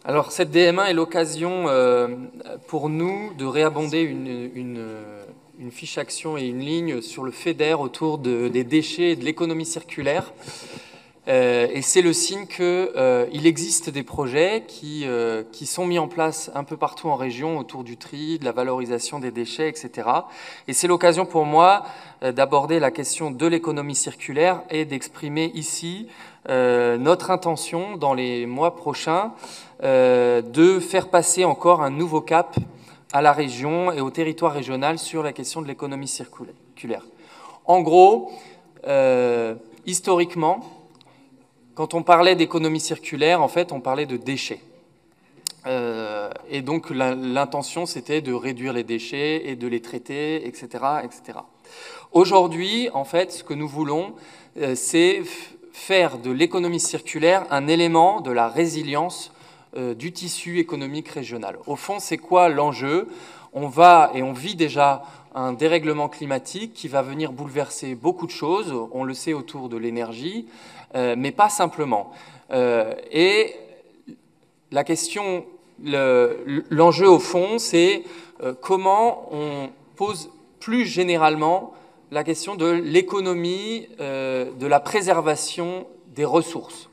Alors cette DM1 est l'occasion pour nous de réabonder une fiche action et une ligne sur le FEDER autour des déchets et de l'économie circulaire. Et c'est le signe qu'il existe des projets qui sont mis en place un peu partout en région autour du tri, de la valorisation des déchets, etc. Et c'est l'occasion pour moi d'aborder la question de l'économie circulaire et d'exprimer ici notre intention dans les mois prochains de faire passer encore un nouveau cap à la région et au territoire régional sur la question de l'économie circulaire. En gros, historiquement, quand on parlait d'économie circulaire, en fait, on parlait de déchets. Et donc, l'intention, c'était de réduire les déchets et de les traiter, etc., etc. Aujourd'hui, en fait, ce que nous voulons, c'est faire de l'économie circulaire un élément de la résilience du tissu économique régional. Au fond, c'est quoi l'enjeu ? On vit déjà un dérèglement climatique qui va venir bouleverser beaucoup de choses, on le sait autour de l'énergie, mais pas simplement. Et la question, l'enjeu au fond, c'est comment on pose plus généralement la question de l'économie, de la préservation des ressources.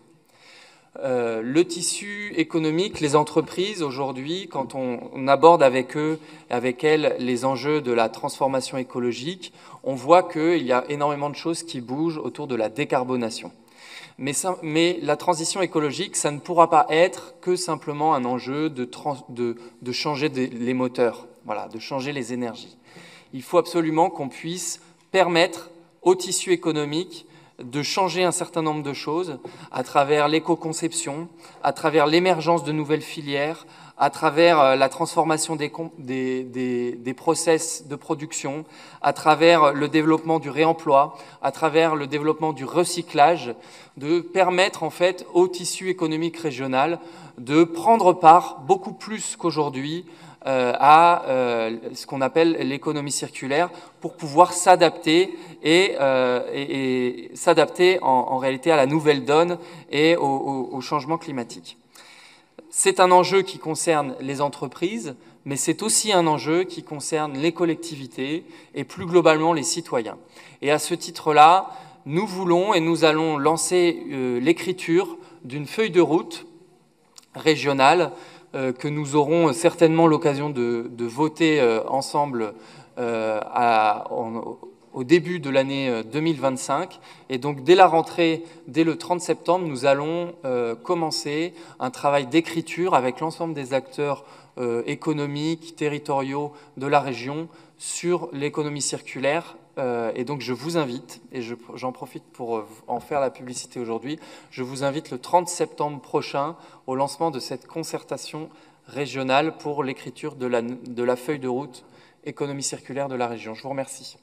Le tissu économique, les entreprises aujourd'hui, quand on aborde avec eux, avec elles, les enjeux de la transformation écologique, on voit qu'il y a énormément de choses qui bougent autour de la décarbonation. Mais la transition écologique, ça ne pourra pas être que simplement un enjeu de changer les moteurs, voilà, de changer les énergies. Il faut absolument qu'on puisse permettre au tissu économique de changer un certain nombre de choses à travers l'éco-conception, à travers l'émergence de nouvelles filières, à travers la transformation des process de production, à travers le développement du réemploi, à travers le développement du recyclage, de permettre en fait au tissu économique régional de prendre part beaucoup plus qu'aujourd'hui à ce qu'on appelle l'économie circulaire pour pouvoir s'adapter et s'adapter en réalité à la nouvelle donne et au changement climatique. C'est un enjeu qui concerne les entreprises, mais c'est aussi un enjeu qui concerne les collectivités et plus globalement les citoyens. Et à ce titre-là, nous voulons et nous allons lancer l'écriture d'une feuille de route régionale que nous aurons certainement l'occasion de voter ensemble au début de l'année 2025. Et donc, dès la rentrée, dès le 30 septembre, nous allons commencer un travail d'écriture avec l'ensemble des acteurs économiques, territoriaux de la région sur l'économie circulaire. Et donc, je vous invite, et j'en profite pour en faire la publicité aujourd'hui, je vous invite le 30 septembre prochain au lancement de cette concertation régionale pour l'écriture de la feuille de route économie circulaire de la région. Je vous remercie.